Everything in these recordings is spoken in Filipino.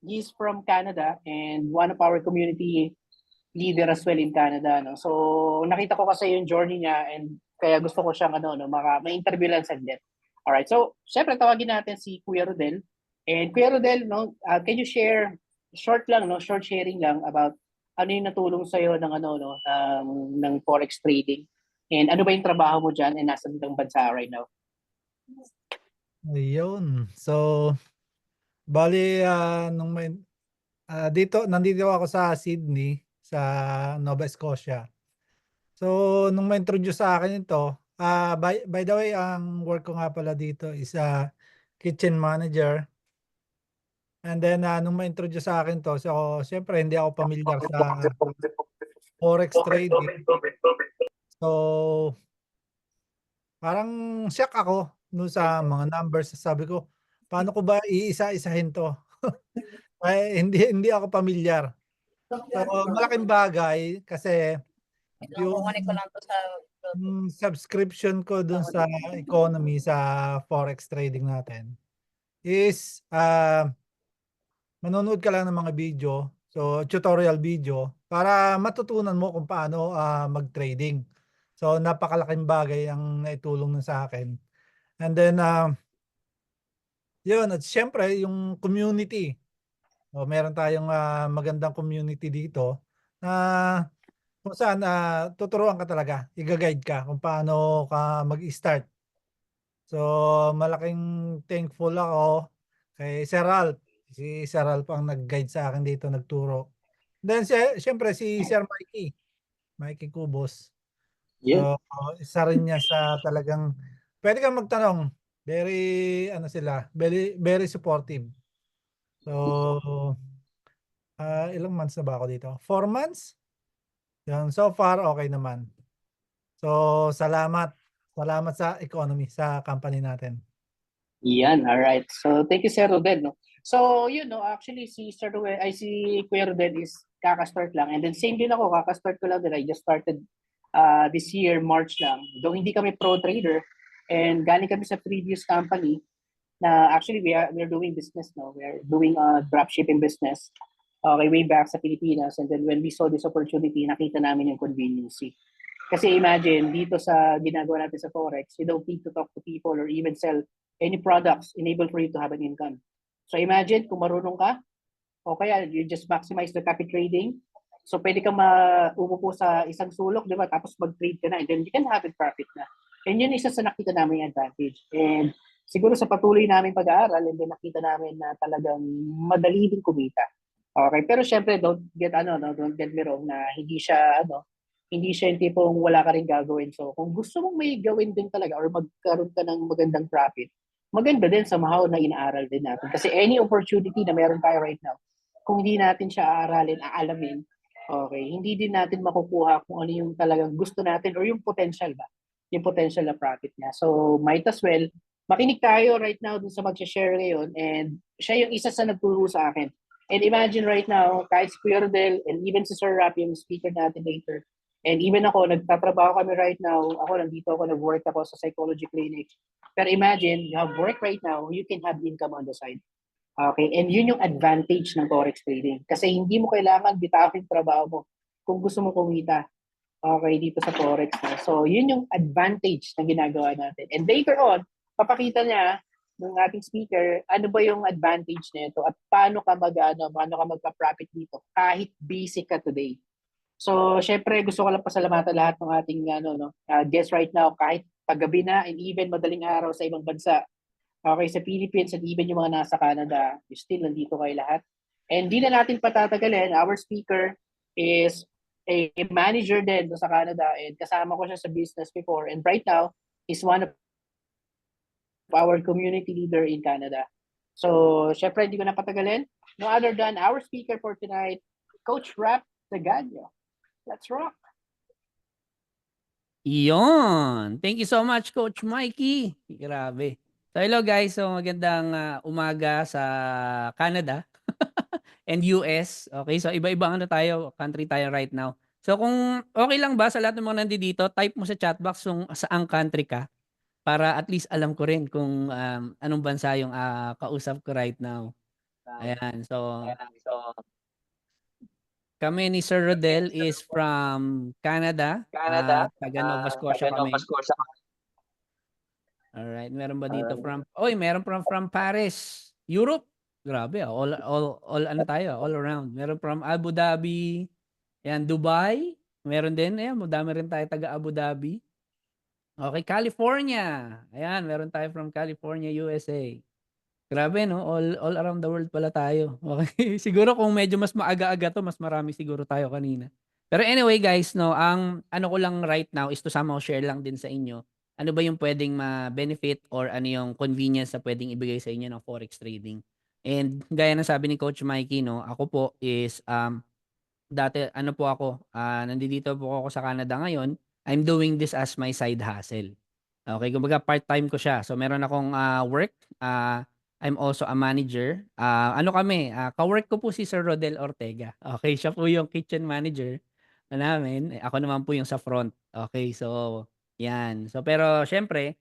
He's from Canada and one of our community leader as well in Canada. No? So nakita ko kasi yung journey niya and kaya gusto ko siyang ma-interview lang saglit. Alright, so syempre tawagin natin si Kuya Rodel. And Kuya Rodel, no, can you share short lang, no, short sharing lang about ano yung natulong sa iyo ng forex trading? And ano ba yung trabaho mo diyan and nasa ibang bansa right now? Ayun. So, bale nandito ako sa Sydney, sa Nova Scotia. So, nung ma-introduce sa akin ito, by the way, ang work ko nga pala dito is kitchen manager. And then nung ma-introduce sa akin 'to, so siyempre hindi ako pamilyar sa forex trading. So, parang shock ako dun sa mga numbers. Sabi ko, "Paano ko ba iisa-isahin 'to?" Hindi ako pamilyar. So, malaking bagay kasi Wait lang, yung kukunin ko lang 'to sa Bluetooth. subscription ko dun sa economy, sa forex trading natin is, manonood ka lang ng mga video, so tutorial video para matutunan mo kung paano, mag-trading. So, napakalaking bagay ang naitulong nun sa'kin. And then, yun at siyempre yung community. O meron tayong, magandang community dito na kung saan, tuturuan ka talaga, iga-guide ka kung paano ka mag-start. So, malaking thankful ako kay Sir Ralph. Si Sir Ralph ang nag-guide sa akin dito, nagturo. Then siyempre si Sir Mikey Cubos. Yun. So, isa rin niya sa talagang puwede kang magtanong, very ano sila, very very supportive. So, ilang months na ba ako dito? 4 months? 'Yun, so far okey naman. So, salamat. Salamat sa economy, sa company natin. Yan, alright. So, thank you, Sir Rodel, no? So, yun, no, actually, si Kuya Rodel is kaka-start lang. And then, same din ako, kaka-start ko lang din. I just started this year, March lang. Though hindi kami pro trader, and galing kami sa previous company na actually we're doing business now. We're doing a dropshipping business. Okay, way back sa Pilipinas. And then, when we saw this opportunity, nakita namin yung conveniency. Kasi imagine, dito sa ginagawa natin sa Forex, you don't need to talk to people or even sell any products enable for you to have an income. So imagine kung marunong ka, o kaya you just maximize the copy trading. So pwede kang umupo sa isang sulok, di ba? Tapos mag-trade ka na and then you can have it profit na. And yun isa sa nakita namin yung advantage. And siguro sa patuloy namin pag-aaral, and then nakita namin na talagang madali din kumita. Okay, pero syempre don't get me wrong na hindi siya yung tipong wala ka rin gagawin. So kung gusto mong may gawin din talaga or magkaroon ka ng magandang profit, maganda din somehow na inaaral din natin. Kasi any opportunity na meron tayo right now, kung hindi natin siya aaralin, aalamin, okay, hindi din natin makukuha kung ano yung talagang gusto natin or yung potential ba, yung potential na profit niya. So might as well, makinig tayo right now dun sa mag-share ngayon and siya yung isa sa nagturo sa akin. And imagine right now, kahit si Kuya Rodel and even si Sir Rap, yung speaker natin later, and even ako, nagtatrabaho kami right now, nandito ako, nag-work ako sa psychology clinic. Pero imagine, you have work right now, you can have income on the side. Okay, and yun yung advantage ng forex trading. Kasi hindi mo kailangan bitawin trabaho mo kung gusto mo kumita. Okay, dito sa forex. So, yun yung advantage na ginagawa natin. And later on, papakita niya ng ating speaker, ano ba yung advantage nito at paano ka magka-profit dito kahit basic ka today. So, syempre gusto ko lang pasalamatan lahat ng ating guests right now kahit paggabi na and even madaling araw sa ibang bansa. Okay, sa Philippines and even yung mga nasa Canada, still nandito kayo lahat. And di na natin patatagalin, our speaker is a manager din sa Canada and kasama ko siya sa business before and right now is one of our community leader in Canada. So, syempre hindi ko na patagalin. No other than our speaker for tonight, Coach Rap Tagadyo. Let's rock! Iyon. Thank you so much, Coach Mikey. Grabe. So hello guys. So magandang umaga sa Canada and US. Okay, so iba-ibang country tayo right now. So kung okay lang ba sa lahat ng mga nandito, type mo sa chat box kung saang country ka para at least alam ko rin kung anong bansa yung kausap ko right now. Ayan, so kami ni Sir Rodel is from Canada. Taga Nova Scotia kami. Alright, meron ba dito meron from Paris, Europe. Grabe, all ano tayo, all around. Meron from Abu Dhabi, yan, Dubai. Meron din, ayan, madami rin tayo taga Abu Dhabi. Okay, California. Ayan, meron tayo from California, USA. Grabe, no? All around the world pala tayo. Okay. Siguro kung medyo mas maaga-aga to, mas marami siguro tayo kanina. Pero anyway, guys, no, ang ano ko lang right now is to somehow share lang din sa inyo. Ano ba yung pwedeng ma-benefit or ano yung convenience na pwedeng ibigay sa inyo ng forex trading. And gaya ng sabi ni Coach Mikey, no, ako po is dati ano po ako, nandito po ako sa Canada ngayon. I'm doing this as my side hustle. Okay, kumbaga part-time ko siya. So meron akong work. I'm also a manager. Ano kami, ka-work ko po si Sir Rodel Ortega. Okay, siya po yung kitchen manager namin. Ako naman po yung sa front. Okay, so yan. So pero syempre,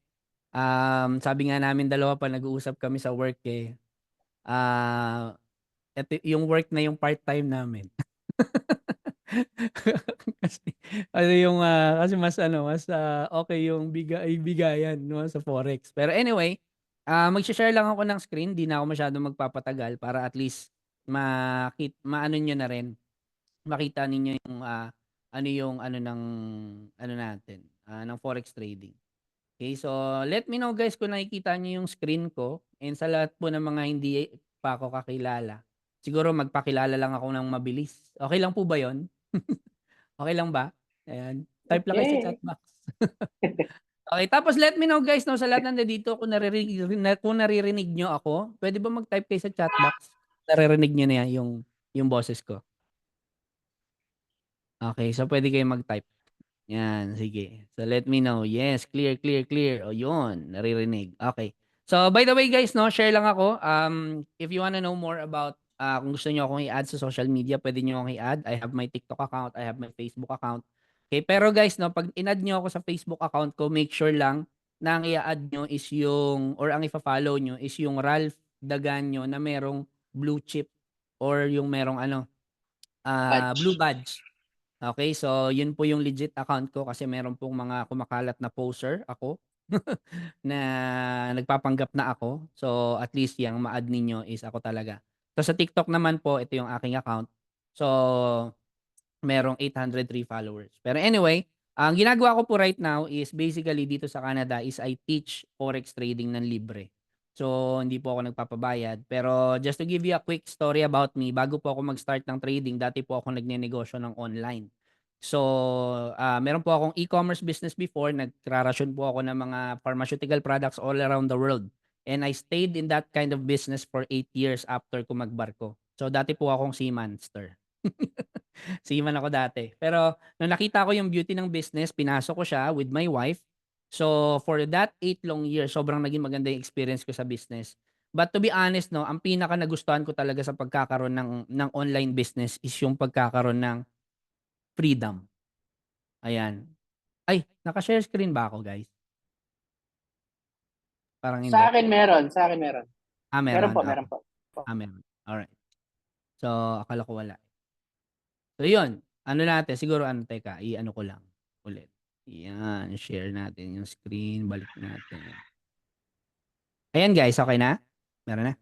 sabi nga namin dalawa pa nag-uusap kami sa work eh. Ito, yung work na yung part-time namin. kasi kasi mas okay yung bigayan no sa forex. Pero anyway, magse-share lang ako ng screen, di na ako masyadong magpapatagal para at least maano niyo na rin, makita ninyo yung ano yung ano ng ano natin, ng forex trading. Okay, so let me know guys kung nakikita niyo yung screen ko, and sa lahat po ng mga hindi pa ako kakilala. Siguro magpakilala lang ako ng mabilis. Okay lang po ba 'yon? Okay lang ba? Ayan. Type lang kayo sa chat Okay. box. Okay, tapos let me know guys no, sa lahat ng nandito kung naririnig nyo ako, pwede ba mag-type kayo sa chat box? Naririnig nyo na yan, yung boses ko. Okay, so pwede kayo mag-type. Yan, sige. So let me know. Yes, clear, clear, clear. O yun, naririnig. Okay. So by the way guys, no, share lang ako. If you wanna know more about kung gusto niyo akong i-add sa social media, pwede niyo akong i-add. I have my TikTok account, I have my Facebook account. Okay, pero guys, no, pag in-add niyo ako sa Facebook account ko, make sure lang na ang i-add niyo is yung or ang ifa-follow niyo is yung Ralph Daganyo na merong blue chip or yung merong blue badge. Okay, so yun po yung legit account ko kasi meron pong mga kumakalat na poser ako na nagpapanggap na ako. So at least yung ma-add ninyo is ako talaga. So sa TikTok naman po, ito yung aking account. So merong 803 followers. Pero anyway, ang ginagawa ko po right now is basically dito sa Canada is I teach forex trading ng libre. So hindi po ako nagpapabayad. Pero just to give you a quick story about me, bago po ako mag-start ng trading, dati po ako nagnenegosyo ng online. So, meron po akong e-commerce business before. Nagrarasyon po ako ng mga pharmaceutical products all around the world. And I stayed in that kind of business for 8 years after ko magbarko. So, dati po akong seamanster. Seaman ako dati. Pero, nung nakita ko yung beauty ng business, pinasok ko siya with my wife. So, for that 8 long years, sobrang naging maganda yung experience ko sa business. But to be honest, no, ang pinaka nagustuhan ko talaga sa pagkakaroon ng online business is yung pagkakaroon ng freedom. Ayan. Ay, naka-share screen ba ako, guys? Parang hindi. Sa akin meron. Meron. Meron po, Okay. meron po. Meron. Alright. So, akala ko wala. So, yun. Ano natin? Siguro, teka, i-ano ko lang ulit. Yan, share natin yung screen. Balik natin. Ayan, guys. Okay na? Meron na?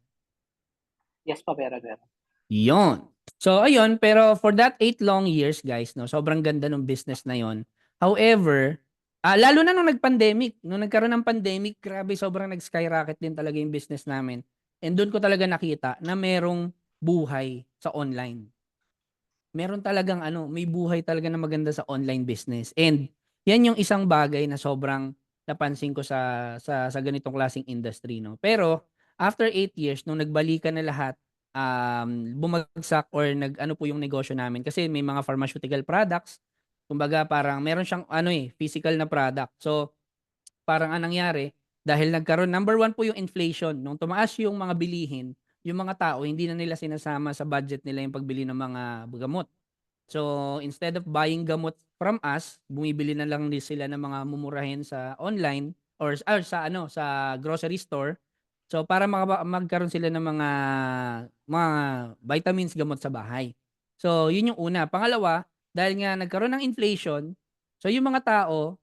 Yes po, meron. Yun. So, ayun, pero for that 8 long years, guys, no, sobrang ganda ng business na yon. However, lalo na nung nag-pandemic, nung nagkaroon ng pandemic, grabe, sobrang nag-skyrocket din talaga yung business namin. And doon ko talaga nakita na merong buhay sa online. Meron talagang may buhay talaga na maganda sa online business. And yan yung isang bagay na sobrang napansin ko sa ganitong klaseng industry, no. Pero after 8 years nung nagbalikan na lahat, bumagsak or nag-ano po yung negosyo namin kasi may mga pharmaceutical products. Kumbaga parang meron siyang physical na product. So parang anong nangyari, dahil nagkaroon, number one po yung inflation. Nung tumaas yung mga bilihin, yung mga tao, hindi na nila sinasama sa budget nila yung pagbili ng mga gamot. So, instead of buying gamot from us, bumibili na lang din sila ng mga mumurahin sa online or sa grocery store. So para magkaroon sila ng mga vitamins, gamot sa bahay. So yun yung una. Pangalawa, dahil nga nagkaroon ng inflation, so yung mga tao,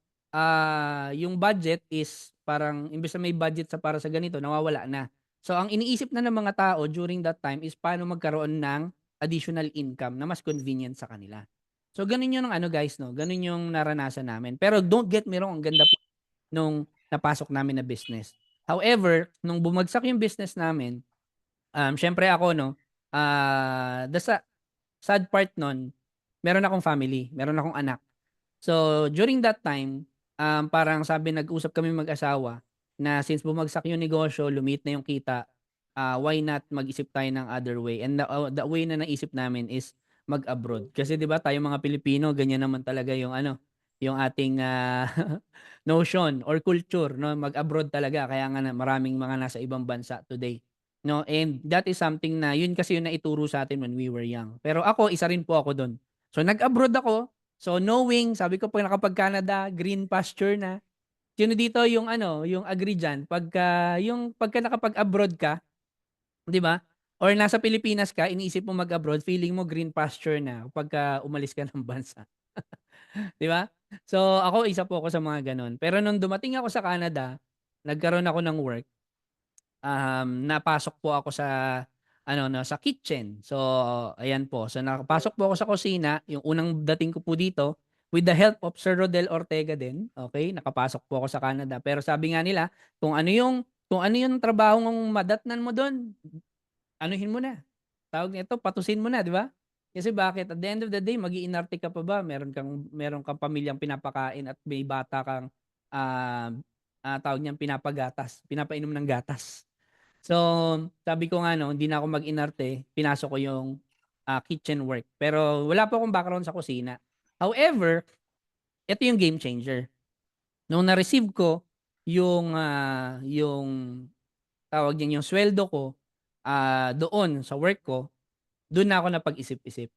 yung budget is parang imbes na may budget para sa ganito, nawawala na. So ang iniisip na ng mga tao during that time is paano magkaroon ng additional income na mas convenient sa kanila. So ganun yung guys, no? Ganun yung naranasan namin. Pero don't get me wrong, ang ganda po nung napasok namin na business. However, nung bumagsak yung business namin, syempre ako, no, sad part nun, meron akong family, meron akong anak. So, during that time, parang sabi, nag-usap kami mag-asawa na since bumagsak yung negosyo, lumiit na yung kita, why not mag-isip tayo ng other way? And the way na naisip namin is mag-abroad. Kasi 'di ba tayo mga Pilipino, ganyan naman talaga yung yung ating notion or culture, no, mag-abroad talaga, kaya nga maraming mga nasa ibang bansa today, no, and that is something na yun kasi yung naituro sa atin when we were young. Pero ako, isa rin po ako doon. So nag-abroad ako. So knowing, sabi ko, pag nakapag-Canada, green pasture na. Sino dito yung yung agree diyan, pagka nakapag-abroad ka, 'di ba? Or nasa Pilipinas ka, iniisip mo mag-abroad, feeling mo green pasture na pagka umalis ka ng bansa. 'Di ba? So, ako, isa po ako sa mga gano'n. Pero nung dumating ako sa Canada, nagkaroon ako ng work, napasok po ako sa sa kitchen. So, ayan po. So, nakapasok po ako sa kusina, yung unang dating ko po dito, with the help of Sir Rodel Ortega din, okay? Nakapasok po ako sa Canada. Pero sabi nga nila, kung ano yung trabahong madatnan mo do'n, anuhin mo na. Tawag nito, patusin mo na, 'di ba? Kasi bakit? At the end of the day, mag-iinarte ka pa ba? Meron kang pamilyang pinapakain at may bata kang tawag niyan, pinapainom ng gatas. So, sabi ko nga, no, hindi na ako mag-inarte, pinasok ko yung kitchen work. Pero wala pa akong background sa kusina. However, ito yung game changer. Nung na-receive ko yung tawag niyan, yung sweldo ko doon sa work ko, doon na ako napag-isip-isip.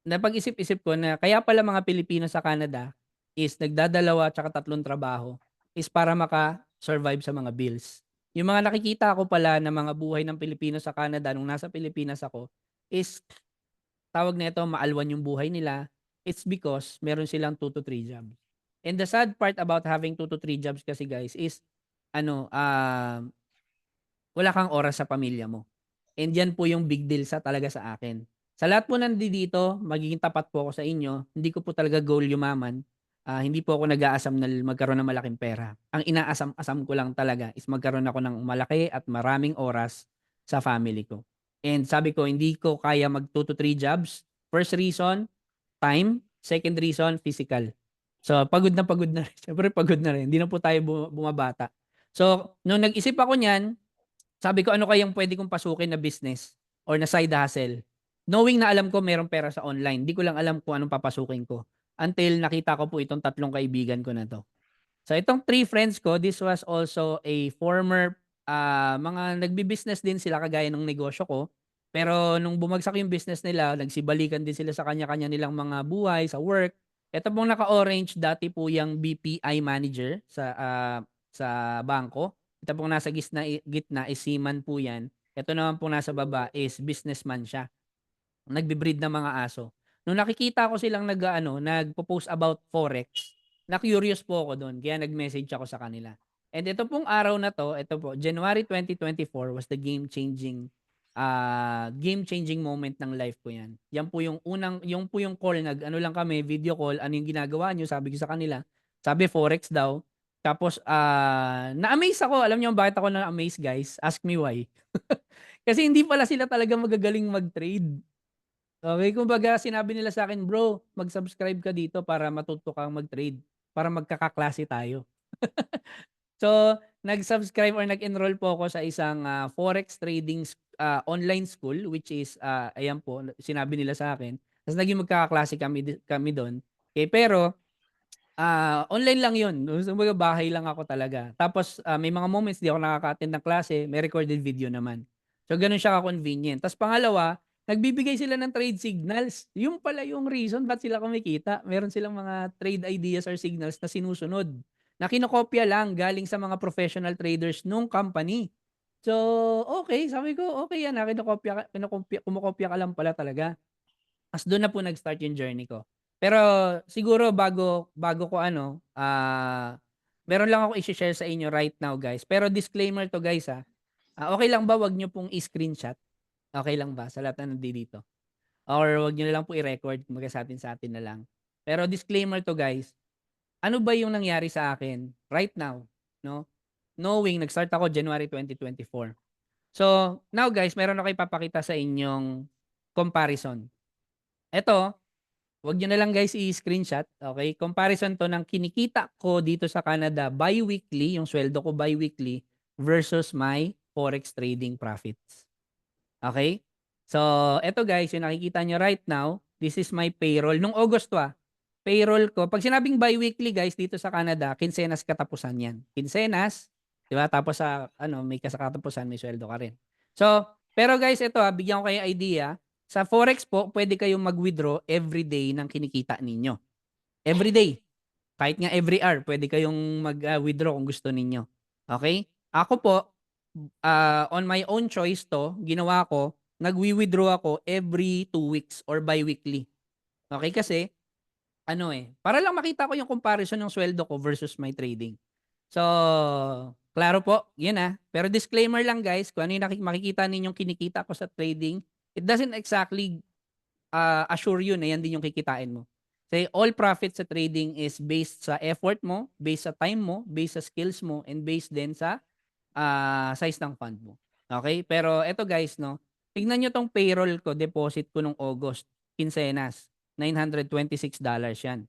Napag-isip-isip ko na kaya pala mga Pilipino sa Canada is nagdadalawa tsaka 3 trabaho is para maka-survive sa mga bills. Yung mga nakikita ko pala na mga buhay ng Pilipino sa Canada nung nasa Pilipinas ako is tawag nito, maalwan yung buhay nila. It's because meron silang 2 to 3 jobs. And the sad part about having 2 to 3 jobs kasi guys is wala kang oras sa pamilya mo. And yan po yung big deal talaga sa akin. Sa lahat po nandito, magiging tapat po ako sa inyo. Hindi ko po talaga goal yumaman. Hindi po ako nag-aasam na magkaroon ng malaking pera. Ang inaasam-asam ko lang talaga is magkaroon ako ng malaki at maraming oras sa family ko. And sabi ko, hindi ko kaya mag 2 to 3 jobs. First reason, time. Second reason, physical. So, pagod na rin. Siyempre, pagod na rin. Hindi na po tayo bumabata. So, nung nag-isip ako niyan, sabi ko, ano kayang pwede kong pasukin na business or na side hustle? Knowing na alam ko merong pera sa online, di ko lang alam kung anong papasukin ko. Until nakita ko po itong 3 kaibigan ko na to. So itong 3 friends ko, this was also a former, mga nagbi-business din sila kagaya ng negosyo ko. Pero nung bumagsak yung business nila, nagsibalikan din sila sa kanya-kanya nilang mga buhay, sa work. Ito pong naka-orange, dati po yung BPI manager sa bangko. Ito pong nasa gitna is seaman po yan. Ito naman pong nasa baba is businessman siya. Nagbi-breed ng mga aso. Nung nakikita ko silang nagpo-post about forex, na-curious po ako doon. Kaya nag-message ako sa kanila. And ito pong araw na to, ito po, January 2024 was the game-changing moment ng life ko yan. Yan po yung po yung call, lang kami, video call, ano yung ginagawa nyo, sabi ko sa kanila. Sabi, forex daw. Tapos, na-amaze ako. Alam niyo bakit ako na-amaze, guys? Ask me why. Kasi hindi pala sila talaga magagaling mag-trade. Okay, kumbaga sinabi nila sa akin, bro, mag-subscribe ka dito para matuto kang mag-trade. Para magkakaklase tayo. So, nag-subscribe or nag-enroll po ako sa isang forex trading online school, which is, ayan po, sinabi nila sa akin. Tapos naging magkakaklase kami doon. Okay, pero, online lang yun. Kumbaga bahay lang ako talaga. Tapos may mga moments di ako nakaka-attend ng klase, may recorded video naman. So ganun siya ka-convenient. Tapos pangalawa, nagbibigay sila ng trade signals. Yung pala yung reason ba't sila kumikita. Meron silang mga trade ideas or signals na sinusunod. na kinokopya lang galing sa mga professional traders nung company. So, okay, sabi ko, okay yan, kumokopya ka lang pala talaga. As doon na po nag-start yung journey ko. Pero siguro bago ko meron lang ako i-share sa inyo right now, guys. Pero disclaimer to, guys, ha. Okay lang ba wag nyo pong i-screenshot? Okay lang ba sa lahat na nandito? Or wag nyo na lang po i-record, kumbaga sa atin na lang. Pero disclaimer to, guys. Ano ba yung nangyari sa akin right now, no? Knowing nag-start ako January 2024. So, now guys, meron ako ipapakita sa inyong comparison. Ito, wag nyo na lang guys i-screenshot, okay? Comparison to ng kinikita ko dito sa Canada bi-weekly, yung sweldo ko bi-weekly versus my forex trading profits. Okay? So, eto guys, yung nakikita nyo right now, this is my payroll. Nung August to payroll ko, pag sinabing bi-weekly guys dito sa Canada, kinsenas katapusan yan. Kinsenas, di ba? Tapos sa, may kasakatapusan, may sweldo ka rin. So, pero guys, ito bigyan ko kayo idea. Sa Forex po, pwede kayong mag-withdraw every day ng kinikita ninyo. Every day. Kahit nga every hour, pwede kayong mag-withdraw kung gusto ninyo. Okay? Ako po, on my own choice to, ginawa ko, nag-withdraw ako every 2 weeks or bi-weekly. Okay? Kasi, para lang makita ko yung comparison ng sweldo ko versus my trading. So, klaro po, yun Pero disclaimer lang guys, kung ano yung makikita ninyong kinikita ko sa trading, it doesn't exactly assure you na yan din yung kikitain mo. Say, all profits sa trading is based sa effort mo, based sa time mo, based sa skills mo, and based din sa size ng fund mo. Okay? Pero eto guys, no, tignan nyo tong payroll ko, deposit ko nung August, quincenas, $926 yan.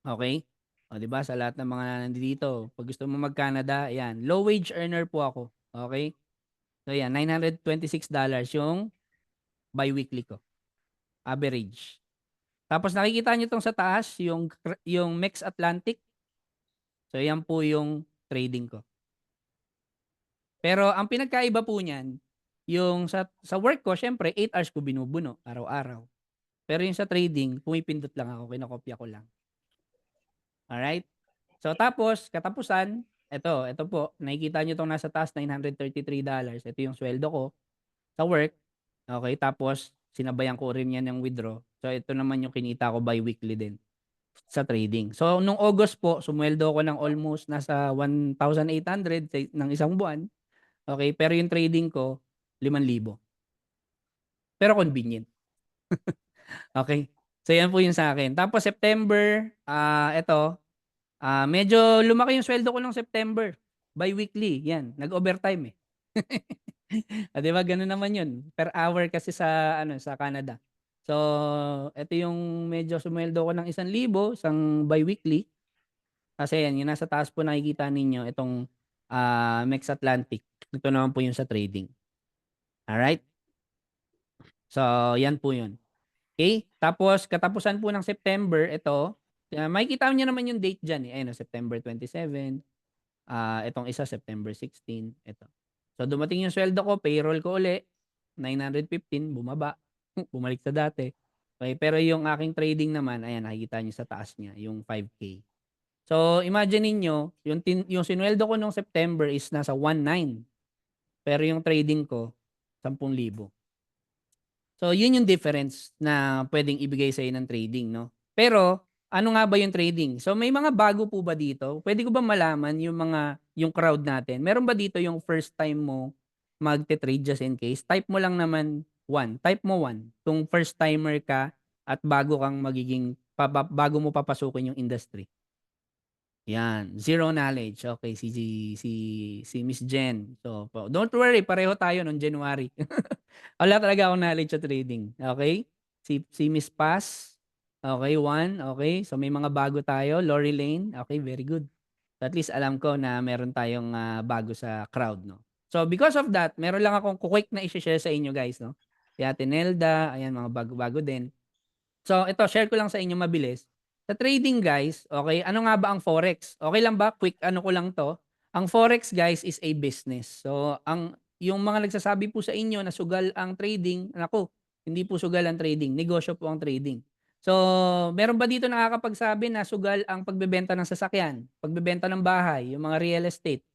Okay? O, di ba? Sa lahat ng mga nandito, pag gusto mo mag-Canada, ayan, low wage earner po ako. Okay? So, ayan, $926 yung bi-weekly ko. Average. Tapos nakikita nyo tong sa taas, yung MEX Atlantic. So, yan po yung trading ko. Pero ang pinagkaiba po niyan, yung sa work ko, syempre, 8 hours ko binubuno araw-araw. Pero yung sa trading, pumipindot lang ako, kinokopya ko lang. Alright? So, tapos, katapusan, ito po, nakikita nyo itong nasa taas, $933. Ito yung sweldo ko sa work. Okay, tapos, sinabayan ko rin yan ng withdraw. So, ito naman yung kinita ko bi-weekly din sa trading. So, nung August po, sumweldo ko ng almost nasa 1,800 ng isang buwan. Okay, pero yung trading ko, 5,000. Pero convenient. Okay. So, yan po yung sa akin. Tapos, September, medyo lumaki yung sweldo ko nung September. Bi-weekly, yan. Nag-overtime di ba ganun naman yun? Per hour kasi sa Canada. So, ito yung medyo sumweldo ko ng 1,000, isang bi-weekly. Kasi yan, yung nasa taas po nakikita ninyo, itong MEX Atlantic. Ito naman po yung sa trading. Alright? So, yan po yun. Okay? Tapos, katapusan po ng September, ito, makikita nyo naman yung date dyan. Ayun, September 27. Itong isa, September 16. Ito. So, dumating yung sweldo ko, payroll ko uli, 915, bumaba. Bumalik sa dati. Okay? Pero yung aking trading naman, ayan, nakikita nyo sa taas niya, yung 5K. So, imagine niyo yung sinweldo ko nung September is nasa 1,900. Pero yung trading ko, 10,000. So, yun yung difference na pwedeng ibigay sa'yo ng trading, no? Pero, ano nga ba yung trading? So, may mga bago po ba dito? Pwede ko ba malaman yung crowd natin? Meron ba dito yung first time mo magte-trade just in case? Type mo lang naman 1. Type mo 1. Kung first timer ka at bago mo papasukin yung industry. Yan, zero knowledge. Okay, si Miss Jen. So, don't worry, pareho tayo noong January. Wala talaga akong knowledge sa trading. Okay? Si Miss Paz. Okay, 1. Okay, so may mga bago tayo. Lori Lane. Okay, very good. So, at least alam ko na meron tayong bago sa crowd, no? So, because of that, meron lang akong quick na i-share sa inyo, guys, no? Si Ate Nelda, ayan, mga bago-bago din. So, ito, share ko lang sa inyo mabilis. Sa trading, guys, okay, ano nga ba ang Forex? Okay lang ba? Quick ano ko lang to. Ang Forex, guys, is a business. So, yung mga nagsasabi po sa inyo na sugal ang trading, nako, hindi po sugal ang trading. Negosyo po ang trading. So, meron ba dito nakakapagsabi na sugal ang pagbebenta ng sasakyan, pagbebenta ng bahay, yung mga real estate?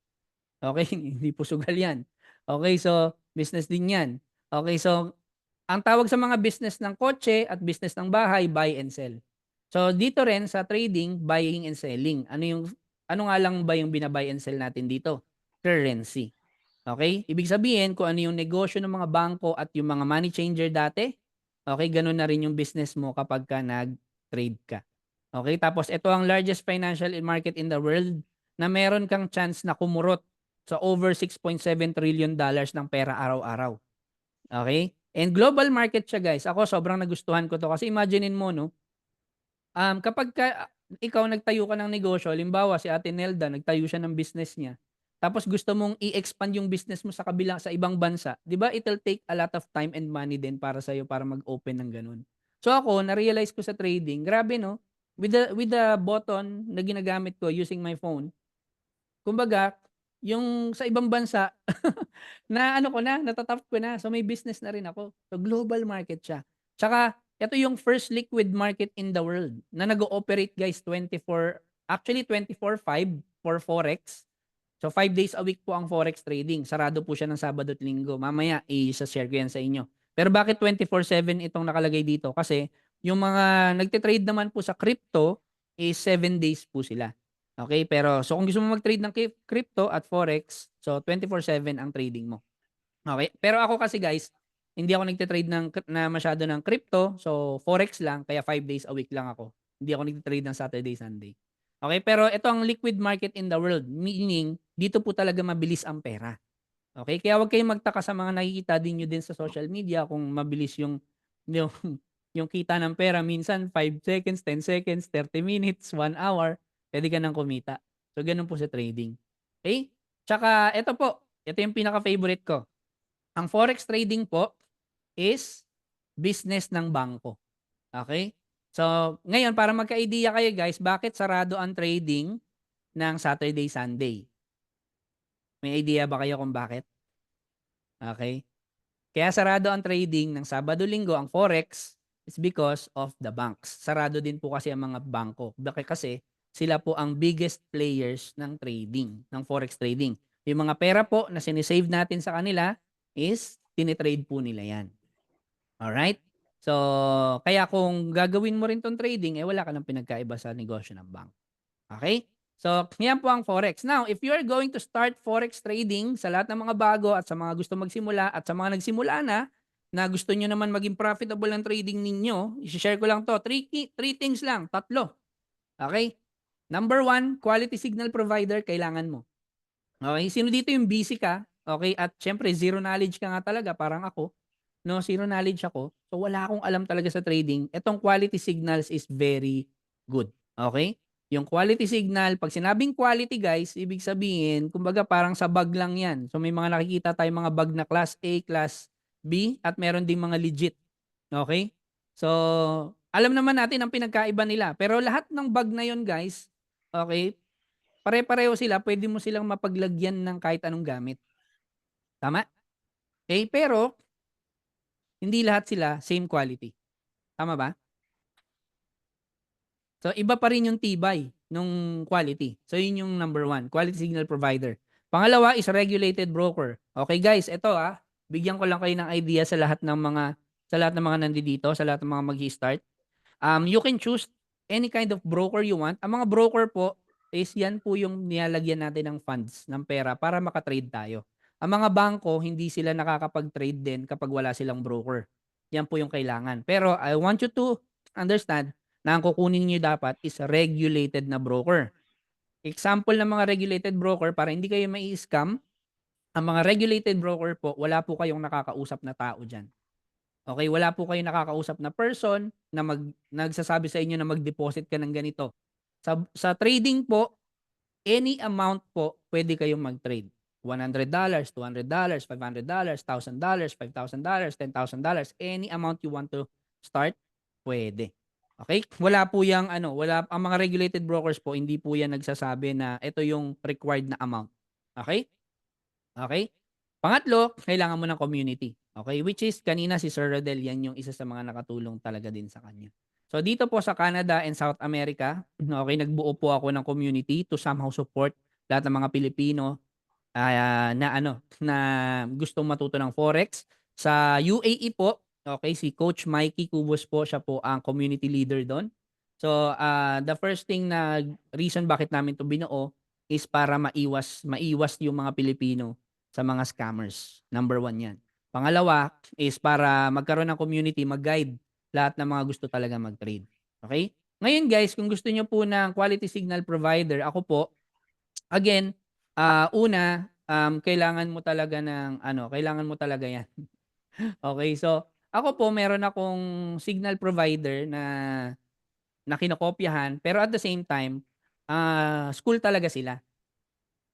Okay, hindi po sugal 'yan. Okay, so business din 'yan. Okay, so ang tawag sa mga business ng kotse at business ng bahay, buy and sell. So dito rin sa trading, buying and selling. Ano nga lang ba yung bina-buy and sell natin dito? Currency. Okay? Ibig sabihin kung ano yung negosyo ng mga bangko at yung mga money changer dati, okay, ganun na rin yung business mo kapag ka nag-trade ka. Okay? Tapos ito ang largest financial market in the world na meron kang chance na kumurot sa over $6.7 trillion ng pera araw-araw. Okay? And global market siya, guys. Ako sobrang nagustuhan ko 'to kasi imaginein mo, no, kapag ikaw nagtayo ka ng negosyo, halimbawa si Ate Nelda nagtayo siya ng business niya. Tapos gusto mong i-expand yung business mo sa ibang bansa, 'di ba? It'll take a lot of time and money din para sa para mag-open ng ganun. So ako, na-realize ko sa trading, grabe, no? With the button na ginagamit ko using my phone. Kumbaga, yung sa ibang bansa na ano ko na, natatap ko na. So may business na rin ako. So global market siya. Tsaka ito yung first liquid market in the world na nag-ooperate, guys, 24/5 for Forex. So 5 days a week po ang Forex trading. Sarado po siya ng Sabado at Linggo. Mamaya i-share ko yan sa inyo. Pero bakit 24/7 itong nakalagay dito? Kasi yung mga nagte-trade naman po sa crypto is 7 days po sila. Okay? Pero so kung gusto mo mag-trade ng crypto at Forex, so 24/7 ang trading mo. Okay? Pero ako kasi, guys, hindi ako nagte-trade na masyado ng crypto. So Forex lang, kaya 5 days a week lang ako. Hindi ako nagte-trade ng Saturday, Sunday. Okay? Pero ito ang liquid market in the world. Meaning, dito po talaga mabilis ang pera. Okay? Kaya huwag kayong magtaka sa mga nakikita din nyo din sa social media kung mabilis yung, yung kita ng pera. Minsan, 5 seconds, 10 seconds, 30 minutes, 1 hour, pwede ka nang kumita. So, ganun po sa trading. Okay? Tsaka, ito yung pinaka-favorite ko. Ang Forex trading po is business ng bangko. Okay? So, ngayon, para magka-idea kayo, guys, bakit sarado ang trading ng Saturday, Sunday? May idea ba kayo kung bakit? Okay? Kaya sarado ang trading ng Sabado, Linggo, ang Forex is because of the banks. Sarado din po kasi ang mga bangko. Bakit? Kasi sila po ang biggest players ng trading, ng Forex trading. Yung mga pera po na sinisave natin sa kanila is tinitrade po nila yan. Alright? So, kaya kung gagawin mo rin tong trading, wala ka nang pinagkaiba sa negosyo ng bank. Okay? So, yan po ang Forex. Now, if you are going to start Forex trading sa lahat ng mga bago at sa mga gusto magsimula at sa mga nagsimula na gusto nyo naman maging profitable ng trading ninyo, i-share ko lang to. Three things lang. 3. Okay? Number 1, quality signal provider, kailangan mo. Okay? Sino dito yung busy ka? Okay? At syempre, zero knowledge ka nga talaga, parang ako. No, zero knowledge ako. So, wala akong alam talaga sa trading. Etong quality signals is very good. Okay? Yung quality signal, pag sinabing quality, guys, ibig sabihin, kumbaga parang sa bag lang yan. So, may mga nakikita tayong mga bag na class A, class B, at meron ding mga legit. Okay? So, alam naman natin ang pinagkaiba nila. Pero lahat ng bag na yon, guys, okay, pare-pareho sila. Pwede mo silang mapaglagyan ng kahit anong gamit. Tama? Okay? Pero, hindi lahat sila same quality. Tama ba? So, iba pa rin yung tibay nung quality. So, yun yung number 1, quality signal provider. Pangalawa is regulated broker. Okay, guys, ito bigyan ko lang kayo ng idea sa lahat ng mga nandito, sa lahat ng mga mag-start. You can choose any kind of broker you want. Ang mga broker po is yan po yung nilalagyan natin ng funds, ng pera para makatrade tayo. Ang mga bangko, hindi sila nakakapag-trade din kapag wala silang broker. Yan po yung kailangan. Pero I want you to understand na ang kukunin niyo dapat is regulated na broker. Example ng mga regulated broker para hindi kayo mai-scam, ang mga regulated broker po, wala po kayong nakakausap na tao dyan. Okay, wala po kayong nakakausap na person na nagsasabi sa inyo na mag-deposit ka ng ganito. Sa trading po, any amount po pwede kayong mag-trade. $100, $200, $500, $1,000, $5,000, $10,000, any amount you want to start, pwede. Okay? Wala po yang ang mga regulated brokers po, hindi po yan nagsasabi na ito yung required na amount. Okay? Okay? Pangatlo, kailangan mo ng community. Okay? Which is, kanina si Sir Rodel, yan yung isa sa mga nakatulong talaga din sa kanya. So dito po sa Canada and South America, okay, nagbuo po ako ng community to somehow support lahat ng mga Pilipino na gustong matuto ng forex. Sa UAE po, okay, si Coach Mikey Cubos po, siya po ang community leader doon. So the first thing na reason bakit namin to binuo is para maiwas yung mga Pilipino sa mga scammers. Number 1 yan. Pangalawa is para magkaroon ng community, mag-guide lahat ng mga gusto talaga mag-trade. Okay? Ngayon guys, kung gusto nyo po ng quality signal provider, ako po, again, kailangan mo talaga kailangan mo talaga yan. Okay, so ako po meron akong signal provider na kinokopyahan, pero at the same time, school talaga sila.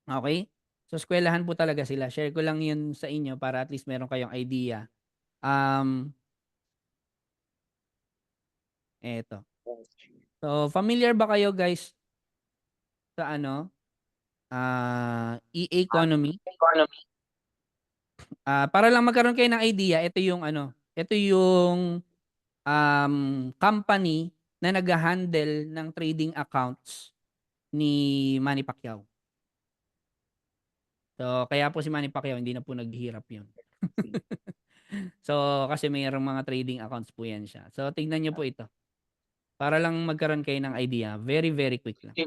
Okay? So eskwelahan po talaga sila. Share ko lang yun sa inyo para at least meron kayong idea. Eto. So familiar ba kayo guys sa e-economy? Para lang magkaroon kayo ng idea, ito yung company na nag-handle ng trading accounts ni Manny Pacquiao. So, kaya po si Manny Pacquiao hindi na po naghihirap yun. So, kasi mayroong mga trading accounts po yan siya. So, tignan nyo po ito. Para lang magkaroon kayo ng idea. Very, very quick lang.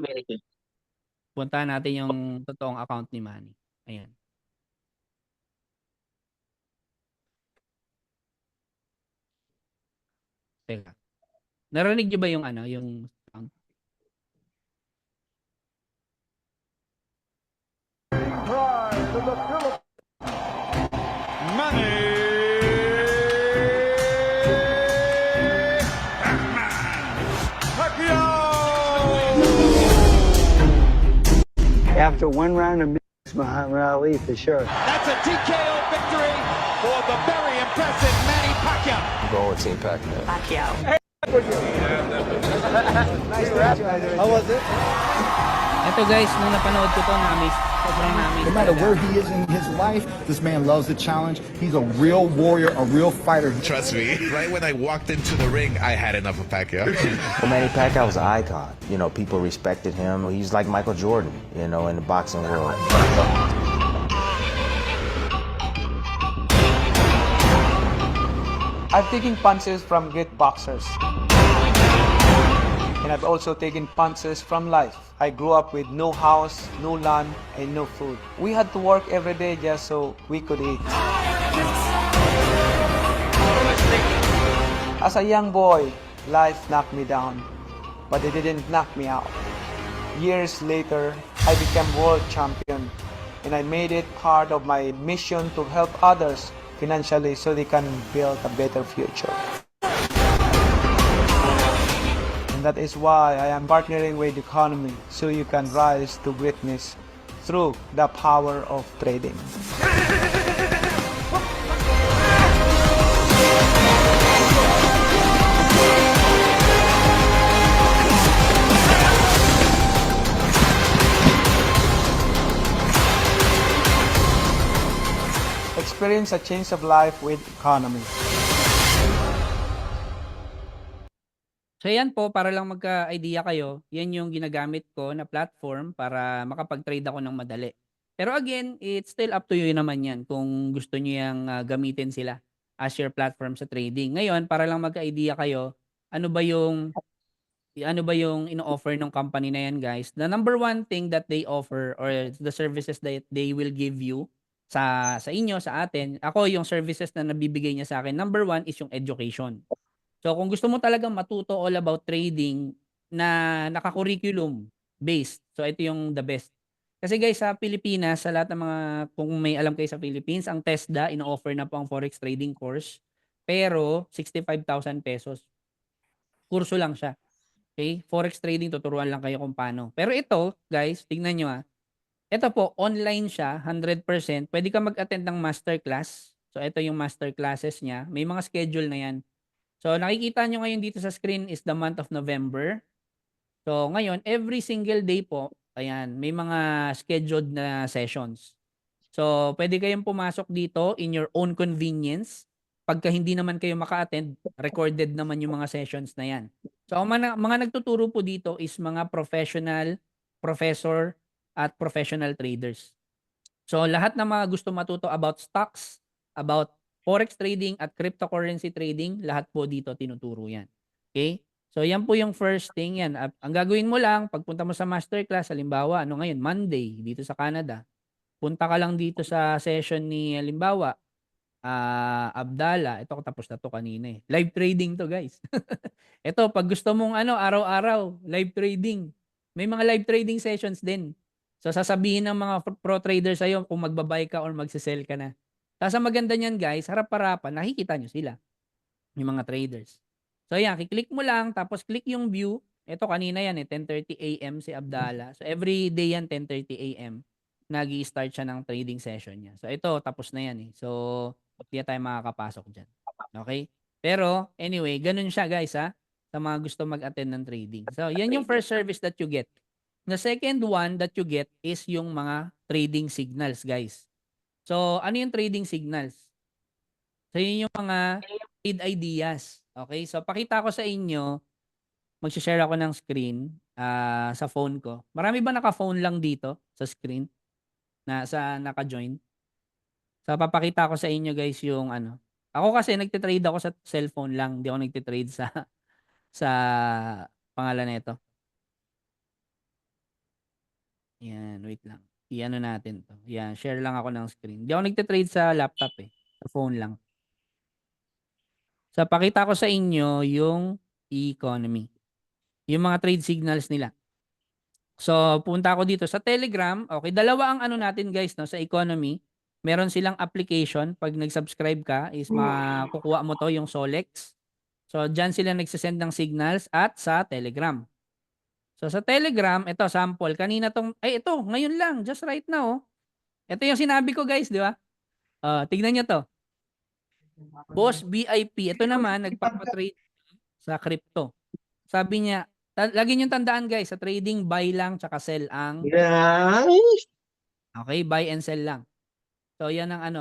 Puntahan natin yung totoong account ni Manny. Ayan. Teka. Narinig nyo ba yung sound? After one round of Muhammad Ali, for sure. That's a TKO victory for the very impressive Manny Pacquiao. Go with Team Pac-Man. How was it? Ito guys, nung napanood ko to, sobrang na-amaze. No matter talaga. where he is in his life, this man loves the challenge. He's a real warrior, a real fighter. Trust me, right when I walked into the ring, I had enough of Pacquiao. Well, Manny Pacquiao was an icon. You know, people respected him. He's like Michael Jordan, you know, in the boxing world. I've taken punches from great boxers. And I've also taken punches from life. I grew up with no house, no land, and no food. We had to work every day just so we could eat. As a young boy, life knocked me down, but it didn't knock me out. Years later, I became world champion, and I made it part of my mission to help others financially so they can build a better future. And that is why I am partnering with Economy so you can rise to greatness through the power of trading. Experience a change of life with Economy. So yan po, para lang magka-idea kayo, yan yung ginagamit ko na platform para makapag-trade ako ng madali. Pero again, it's still up to you naman yan kung gusto nyo yung gamitin sila as your platform sa trading. Ngayon, para lang magka-idea kayo, ano ba yung ino-offer ng company na yan guys? The number one thing that they offer or the services that they will give you sa inyo, sa atin, ako yung services na nabibigay niya sa akin, number one is yung education. So kung gusto mo talagang matuto all about trading na naka-curriculum based, so ito yung the best. Kasi guys, sa Pilipinas, sa lahat ng mga, kung may alam kayo sa Philippines, ang TESDA, ino-offer na po ang Forex Trading course, pero 65,000 pesos. Kurso lang siya. Okay? Forex Trading, tuturuan lang kayo kung paano. Pero ito, guys, tingnan nyo ito po, online siya, 100%. Pwede ka mag-attend ng masterclass. So ito yung masterclasses niya. May mga schedule na yan. So nakikita nyo ngayon dito sa screen is the month of November. So ngayon, every single day po, ayan, may mga scheduled na sessions. So pwede kayong pumasok dito in your own convenience. Pagka hindi naman kayo maka-attend, recorded naman yung mga sessions na yan. So ang mga nagtuturo po dito is mga professional, professor at professional traders. So lahat ng mga gusto matuto about stocks, about forex trading at cryptocurrency trading, lahat po dito tinuturo yan. Okay? So yan po yung first thing yan. Ang gagawin mo lang, pagpunta mo sa masterclass, halimbawa, ano ngayon, Monday, dito sa Canada, punta ka lang dito sa session ni, halimbawa, Abdallah. Ito, tapos na to kanina eh. Live trading to, guys. Ito, pag gusto mong araw-araw, live trading. May mga live trading sessions din. So, sasabihin ng mga pro traders sa'yo kung magbabay ka or magsisell ka na. Tapos, ang maganda niyan, guys, harap-harapan, nakikita nyo sila. Yung mga traders. So, yan, kiklik mo lang, tapos click yung view. Ito, kanina yan 10:30 a.m. si Abdallah. So, every day yan, 10:30 a.m. Nag-i-start siya ng trading session niya. So, ito, tapos na yan eh. So, hindi tayo makakapasok dyan. Okay? Pero, anyway, ganun siya, guys, ha? Sa mga gusto mag-attend ng trading. So, yan yung first service that you get. The second one that you get is yung mga trading signals, guys. So, ano yung trading signals? So, yun yung mga trade ideas. Okay? So, pakita ko sa inyo, mag-share ako ng screen sa phone ko. Marami ba naka-phone lang dito sa screen? Naka-join? So, papakita ko sa inyo, guys, yung ano. Ako kasi, nagtitrade ako sa cellphone lang. Hindi ako nagtitrade sa pangalan nito. Yan, wait lang. I-ano natin to. Yan, share lang ako ng screen. Hindi ako nagtitrade sa laptop eh. Sa phone lang. So, pakita ko sa inyo yung economy. Yung mga trade signals nila. So, punta ako dito sa Telegram. Okay, dalawa ang ano natin, guys, no, sa economy. Meron silang application. Pag nag-subscribe ka, is makukuha mo to, yung Solex. So, dyan sila nagsisend ng signals at sa Telegram. So, sa Telegram, ito, sample. Kanina tong, ito, ngayon lang, just right now. Ito yung sinabi ko, guys, di ba? Tignan nyo to. Boss BIP. Ito naman, nagpapatrade sa crypto. Sabi niya, lagi nyo tandaan, guys, sa trading, buy lang, tsaka sell ang. Okay, buy and sell lang. So, yan ang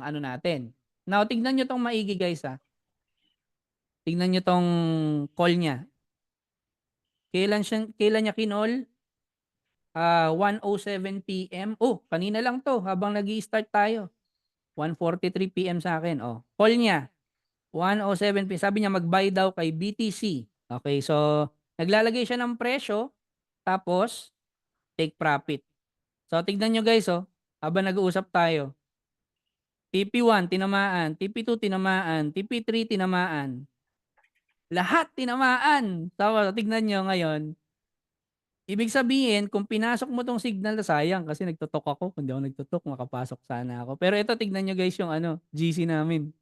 ano natin. Now, tignan nyo tong maigi, guys, ha. Tignan nyo tong call niya. Kailan niya kinol? 1:07 PM. Oh, kanina lang to habang nag-i-start tayo. 1:43 PM sa akin. Oh, call niya. 1:07 PM. Sabi niya mag-buy daw kay BTC. Okay, so naglalagay siya ng presyo tapos take profit. So tignan nyo, guys, oh, habang nag-uusap tayo. TP1 tinamaan, TP2 tinamaan, TP3 tinamaan. Lahat tinamaan. So, tignan nyo ngayon. Ibig sabihin, kung pinasok mo tong signal, na sayang kasi nagtutok ako. Kung di ako nagtutok, makapasok sana ako. Pero ito, tignan nyo, guys, yung GC namin.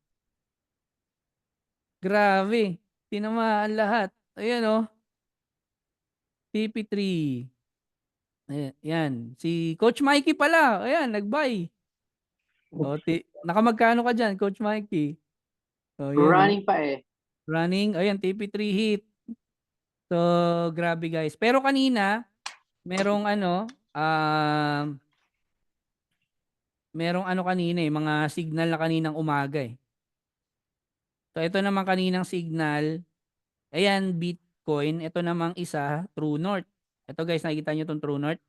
Grabe. Tinamaan lahat. Ayan, oh. TP3. Ayan. Si Coach Mikey pala. Ayan, nag-buy. O, nakamagkano ka dyan, Coach Mikey? O, yan, Running pa eh. Running. Ayan, TP3 hit. So, grabe, guys. Pero kanina, merong kanina eh, mga signal na kaninang umaga eh. So, ito naman kaninang signal. Ayan, Bitcoin. Ito namang isa, True North. Ito, guys, nakikita nyo itong True North.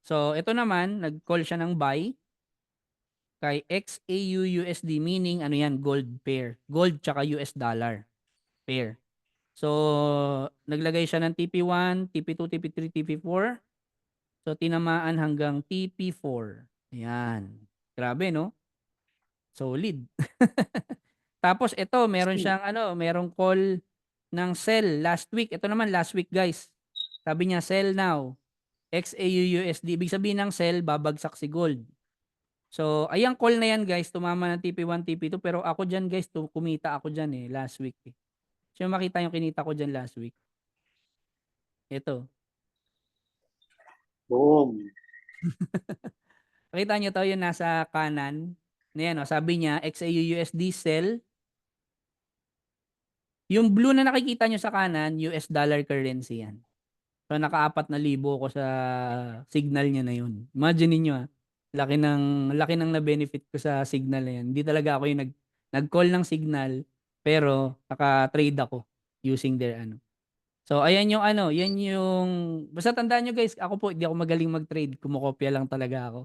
So, ito naman, nag-call siya ng buy kay XAUUSD, meaning ano yan, gold pair. Gold tsaka US dollar pair. So, naglagay siya ng TP1, TP2, TP3, TP4. So, tinamaan hanggang TP4. Ayan. Grabe, no? Solid. Tapos, ito, meron siyang merong call ng sell last week. Ito naman, last week, guys. Sabi niya, sell now. XAUUSD. Ibig sabihin ng sell, babagsak si gold. So, ayang call na yan, guys. Tumama ng TP1, TP2. Pero ako dyan, guys, kumita ako dyan last week. So, makita yung kinita ko dyan last week. Ito. Boom. Nakita nyo to, yung nasa kanan. Ayan, sabi niya, XAUUSD sell. Yung blue na nakikita nyo sa kanan, US dollar currency yan. So, naka-4,000 ko sa signal niya na yun. Imagine niyo laki ng na-benefit ko sa signal na yan. Hindi talaga ako yung nag-call ng signal Pero naka-trade ako using their ano. So ayan yung ano, yan yung basta tandaan nyo guys, ako po hindi ako magaling mag-trade, kumokopya lang talaga ako.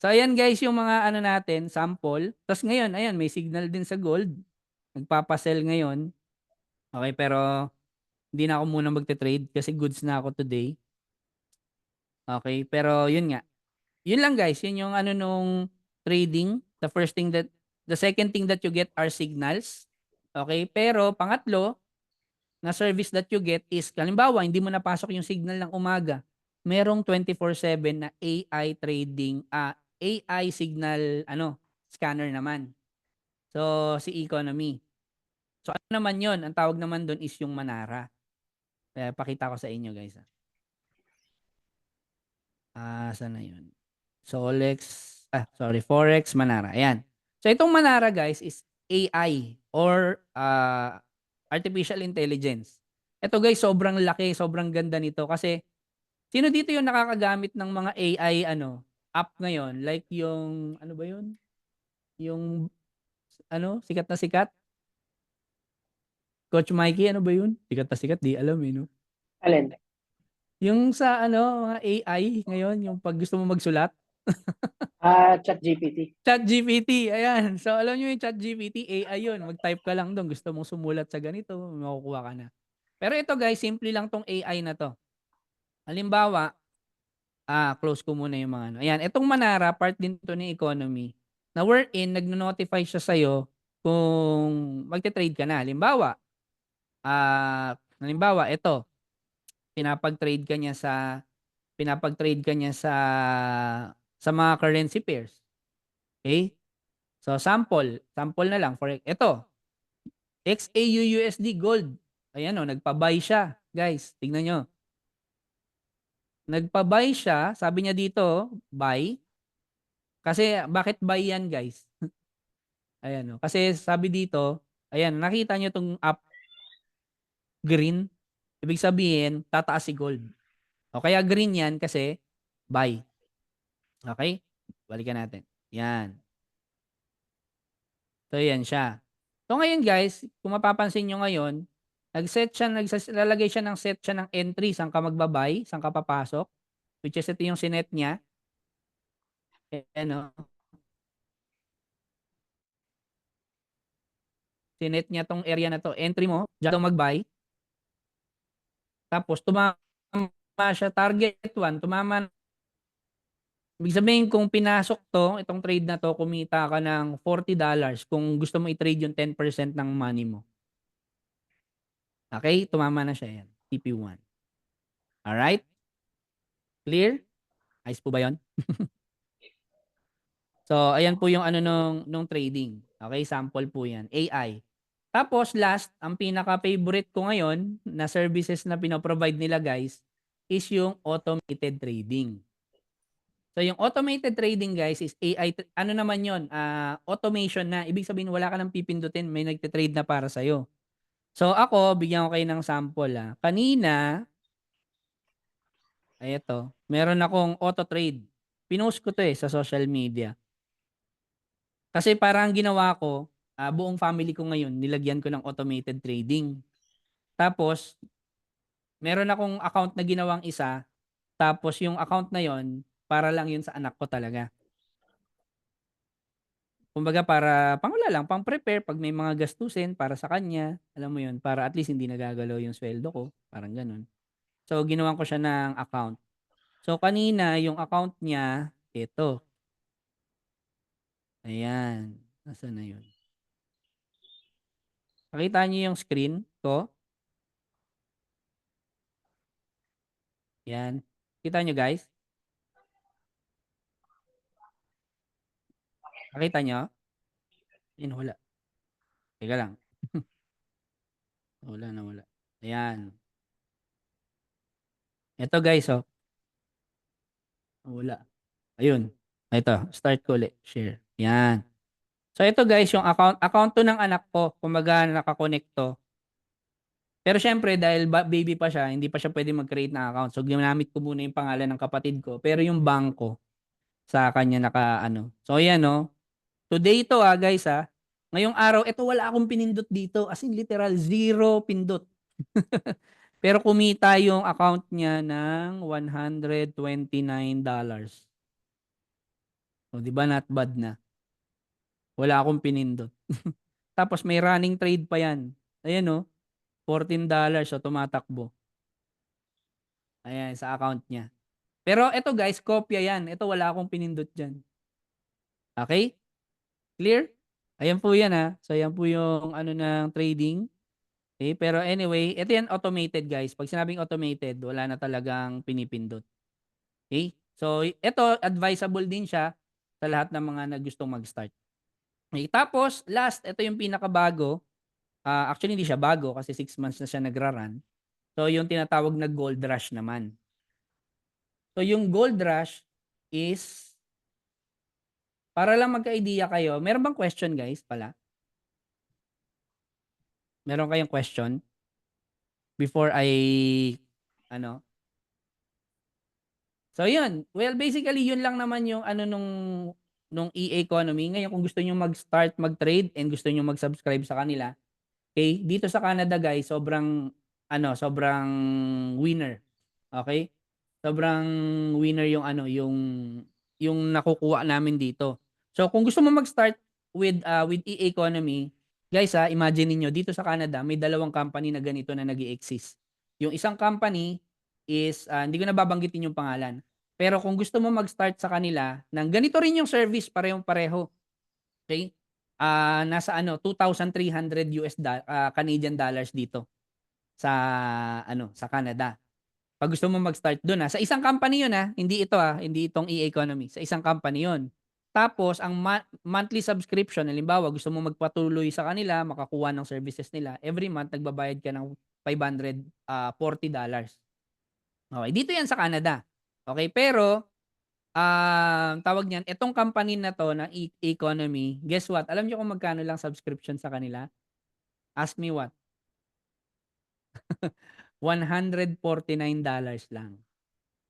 So ayan guys yung mga ano natin, sample. Tapos ngayon, ayan may signal din sa gold. Nagpapasell ngayon. Okay, pero hindi na ako muna magte-trade kasi goods na ako today. Okay, pero yun nga. Yun lang guys, yun yung ano nung trading. The second thing that you get are signals. Okay, pero pangatlo na service that you get is, halimbawa, hindi mo napasok yung signal ng umaga. Merong 24/7 na AI trading, AI signal scanner naman. So, si Economy. So, ano naman yun? Ang tawag naman doon is yung Manara. Pakita ko sa inyo guys. Saan na yun? Forex Manara. Ayan. So, itong Manara guys is AI or artificial intelligence. Ito guys, sobrang laki, sobrang ganda nito kasi sino dito yung nakakagamit ng mga AI app ngayon? Like yung ano ba yun? Yung sikat na sikat? Coach Mikey, ano ba yun? Sikat na sikat, di alam no? Alin? Yung sa mga AI ngayon, yung pag gusto mo magsulat. ChatGPT. ChatGPT, ayan. So alam niyo yung ChatGPT, AI yun. Mag-type ka lang doon, gusto mong sumulat sa ganito, makukuha ka na. Pero ito guys, simple lang tong AI na to. Halimbawa, close ko muna yung mga Ayan, itong Manara, part din to ng Economy. Na wherein, nagno-notify siya sa'yo kung magte-trade ka na. Halimbawa, ito, pinapag-trade ka niya sa mga currency pairs. Okay? So, sample na lang. Ito, XAUUSD gold. Ayan nagpa-buy siya. Guys, tingnan nyo. Nagpa-buy siya. Sabi niya dito, buy. Kasi, bakit buy yan, guys? Ayan Kasi sabi dito, ayan, nakita nyo itong up green. Ibig sabihin, tataas si gold. O kaya green yan kasi buy. Okay? Balikan natin. Yan. So, yan siya. So, ngayon guys, kung mapapansin nyo ngayon, naglalagay siya ng set siya ng entry, saan ka magbabay, saan ka papasok, which is ito yung sinet niya. Sinet niya tong area na to, entry mo, dyan magbay. Tapos, tumama siya, target 1, tumama. Ibig sabihin, kung pinasok to, itong trade na to, kumita ka ng $40 kung gusto mo i-trade yung 10% ng money mo. Okay? Tumama na siya yan. TP1. Alright? Clear? Ayos po ba yun? So, ayan po yung nung trading. Okay? Sample po yan. AI. Tapos, last, ang pinaka-favorite ko ngayon na services na pinoprovide nila guys is yung automated trading. So, yung automated trading guys is AI. Ano naman yun? Automation na. Ibig sabihin, wala ka nang pipindutin. May nagtitrade na para sa'yo. So, ako, bigyan ko kayo ng sample. Kanina, ay ito, meron akong auto trade. Pinost ko to sa social media. Kasi parang ginawa ko, buong family ko ngayon, nilagyan ko ng automated trading. Tapos, meron akong account na ginawang isa. Tapos, yung account na yon para lang yun sa anak ko talaga. Kumbaga para wala lang, pang prepare pag may mga gastusin para sa kanya. Alam mo yun, para at least hindi nagagalaw yung sweldo ko. Parang ganun. So, ginawan ko siya ng account. So, kanina, yung account niya, ito. Ayan. Nasaan na yun? Nakita niyo yung screen ko? Yan. Kita niyo guys? Nakita niyo? Ayun, wala. Teka lang. Wala. Ayan. Ito guys, wala. Ayun. Ito, start ko ulit. Share. Yan. So ito guys, yung account to ng anak ko, kumbaga nakakonect to. Pero syempre dahil baby pa siya, hindi pa siya pwede mag-create ng account. So ginamit ko muna yung pangalan ng kapatid ko, pero yung bangko sa kanya So ayan Today to guys Ngayong araw, ito wala akong pinindot dito. As in literal, zero pindot. Pero kumita yung account niya ng $129. O, di ba not bad na? Wala akong pinindot. Tapos may running trade pa yan. Ayan o, $14 so tumatakbo. Ayan, sa account niya. Pero ito guys, kopya yan. Ito wala akong pinindot dyan. Okay? Clear? Ayan po yan ha. So ayan po yung ano ng trading. Okay? Pero anyway, ito yan automated guys. Pag sinabing automated, wala na talagang pinipindot. Okay? So ito, advisable din siya sa lahat ng mga nagustong mag-start. Okay? Tapos, last, ito yung pinakabago. Actually, hindi siya bago kasi 6 months na siya nagra-run. So, yung tinatawag na Gold Rush naman. So, yung Gold Rush is, para lang magka-idea kayo, meron bang question guys pala? Meron kayong question? Before I, ano? So, yun. Well, basically, yun lang naman yung ano nung EA Economy. Ngayon, kung gusto nyo mag-start mag-trade and gusto nyo mag-subscribe sa kanila, okay? Dito sa Canada, guys, sobrang winner. Okay? Sobrang winner yung yung nakukuha namin dito. So, kung gusto mo mag-start with EA Economy, guys, imagine niyo dito sa Canada, may dalawang company na ganito na nag-i-exist. Yung isang company is hindi ko na babanggitin yung pangalan. Pero kung gusto mo mag-start sa kanila, ng ganito rin yung service, parehong-pareho. Okay? Nasa $2,300 Canadian dollars dito sa sa Canada. Pag gusto mo mag-start doon sa isang company 'yun hindi ito hindi itong EA Economy, sa isang company 'yun. Tapos ang monthly subscription, halimbawa gusto mo magpatuloy sa kanila, makakuha ng services nila, every month nagbabayad ka ng $540. Okay, dito 'yan sa Canada. Okay, pero tawag niyan, itong company na to na Economy, guess what? Alam niyo kung magkano lang subscription sa kanila? Ask me what? $149 lang.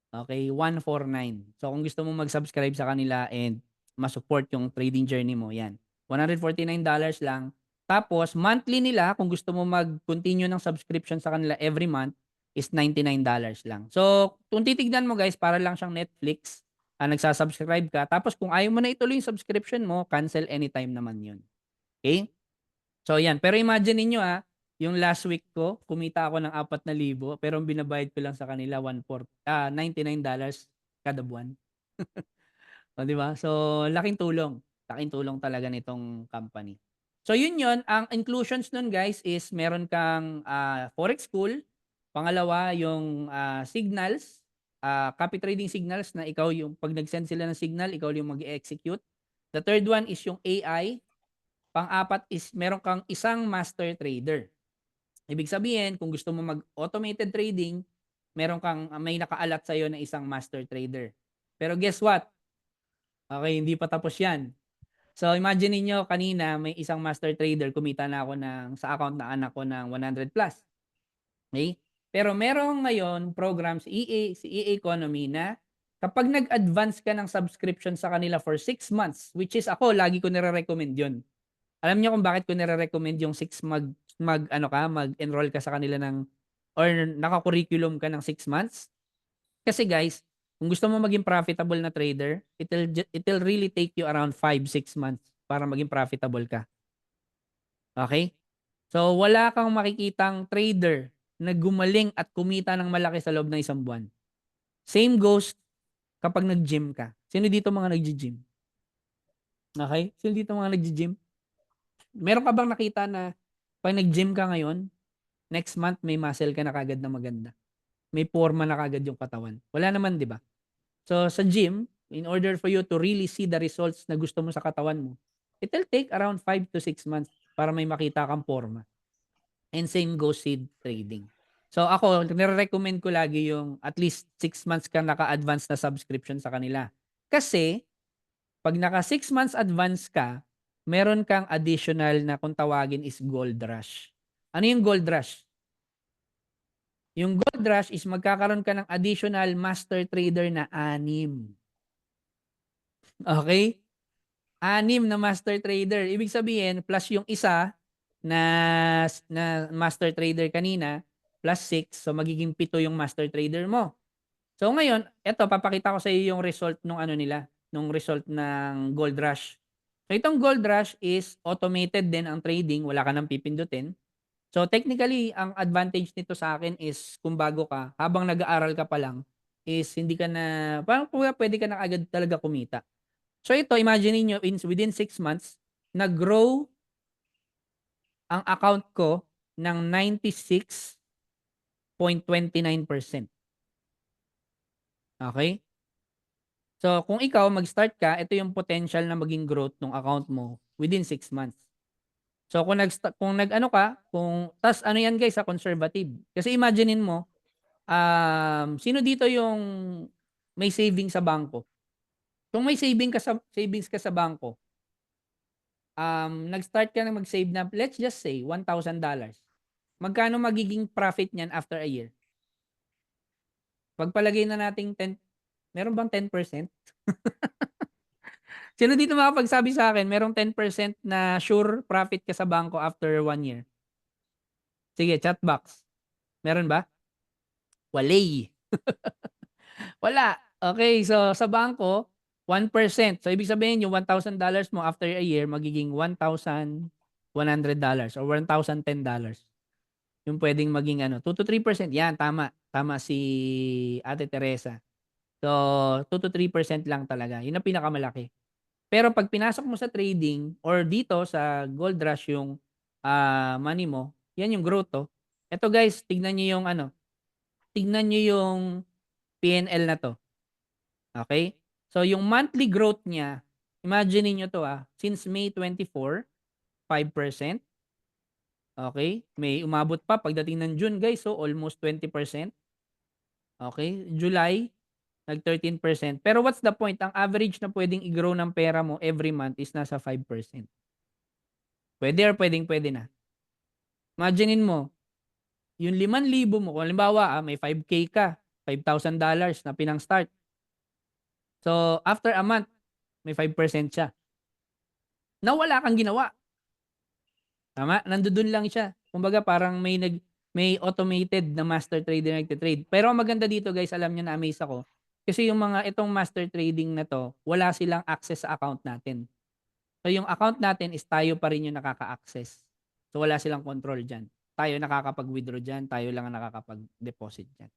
Okay, 149. So kung gusto mo mag-subscribe sa kanila and ma-support yung trading journey mo, yan. $149 lang. Tapos monthly nila, kung gusto mo mag-continue ng subscription sa kanila every month, is $99 lang. So kung titignan mo guys, para lang siyang Netflix. Nagsasubscribe ka. Tapos kung ayaw mo na ituloy yung subscription mo, cancel anytime naman yun. Okay? So yan. Pero imagine niyo yung last week ko, kumita ako ng 4,000 pero ang binabayad ko lang sa kanila $99 kada buwan. O, di ba? So laking tulong. Laking tulong talaga nitong company. So yun, ang inclusions nun guys is meron kang Forex School. Pangalawa, yung signals, copy trading signals na ikaw yung pag nag-send sila ng signal, ikaw yung mag-execute. The third one is yung AI. Pang-apat is meron kang isang master trader. Ibig sabihin, kung gusto mo mag-automated trading, may nakaalat sa'yo na isang master trader. Pero guess what? Okay, hindi pa tapos yan. So imagine niyo kanina may isang master trader, kumita na ako sa account na anak ko ng 100 plus. Okay? Pero merong ngayon program si EA Economy na kapag nag-advance ka ng subscription sa kanila for 6 months, which is ako, lagi ko nire-recommend yun. Alam niyo kung bakit ko nire-recommend yung 6 mag-enroll ka sa kanila or naka-curriculum ka ng 6 months? Kasi guys, kung gusto mo maging profitable na trader, it'll really take you around 5-6 months para maging profitable ka. Okay? So wala kang makikitang trader na gumaling at kumita ng malaki sa loob ng 1 buwan. Same goes kapag nag-gym ka. Sino dito mga nag-gym? Okay? Sino dito mga nag-gym? Meron ka bang nakita na pag nag-gym ka ngayon, next month may muscle ka na kagad na maganda? May forma na kagad yung katawan? Wala naman, di ba? So sa gym, in order for you to really see the results na gusto mo sa katawan mo, it'll take around 5 to 6 months para may makita kang forma. And same goes with trading. So ako, nire-recommend ko lagi yung at least 6 months ka naka-advance na subscription sa kanila. Kasi, pag naka 6 months advance ka, meron kang additional na kung tawagin is Gold Rush. Ano yung Gold Rush? Yung Gold Rush is magkakaroon ka ng additional master trader na 6. Okay? 6 na master trader. Ibig sabihin, plus yung isa na, na master trader kanina, plus 6. So, magiging 7 yung master trader mo. So, ngayon, eto, papakita ko sa iyo yung result nung ano nila, nung result ng Gold Rush. So, itong Gold Rush is automated din ang trading. Wala ka nang pipindutin. So, technically, ang advantage nito sa akin is kung bago ka, habang nag-aaral ka pa lang, is hindi ka na, parang pwede ka na agad talaga kumita. So ito, imagine niyo within 6 months, nag-grow ang account ko ng 96.29%. Okay? So kung ikaw mag-start ka, ito yung potential na maging growth ng account mo within 6 months. So kung tas ano yan guys, conservative. Kasi imaginein mo, sino dito yung may savings sa bangko? Kung may savings ka sa bangko, nag-start ka na mag-save na, let's just say, $1,000. Magkano magiging profit niyan after a year? Pagpalagay na natin 10, meron bang 10%? Sino dito makapagsabi sa akin, merong 10% na sure profit ka sa bangko after 1 year? Sige, chat box. Meron ba? Walay. Wala. Okay, so sa bangko, 1%. So, ibig sabihin, yung $1,000 mo after a year, magiging $1,100 or $1,010. Yung pwedeng maging 2 to 3%. Yan, tama. Tama si Ate Teresa. So, 2 to 3% lang talaga. Yun ang pinakamalaki. Pero pag pinasok mo sa trading or dito sa Gold Rush yung money mo, yan yung growth to. Ito guys, tignan nyo yung tignan nyo yung PNL na to. Okay? So, yung monthly growth niya, imagine niyo to since May 24, 5%. Okay? May umabot pa pagdating ng June, guys. So, almost 20%. Okay? July, nag-13%. Pero what's the point? Ang average na pwedeng i-grow ng pera mo every month is nasa 5%. Pwede or pwede na. Imaginein mo, yung 5,000 mo, kung halimbawa, may 5K ka, $5,000 na pinang-start. So, after a month, may 5% siya. Na wala kang ginawa. Tama? Nandoon lang siya. Kumbaga parang may automated na master trader na nagte-trade. Pero ang maganda dito guys, alam niyo na amaze ako. Kasi yung itong master trading na to, wala silang access sa account natin. So yung account natin is tayo pa rin yung nakaka-access. So wala silang control dyan. Tayo nakakapag-withdraw dyan, tayo lang ang nakakapag-deposit dyan.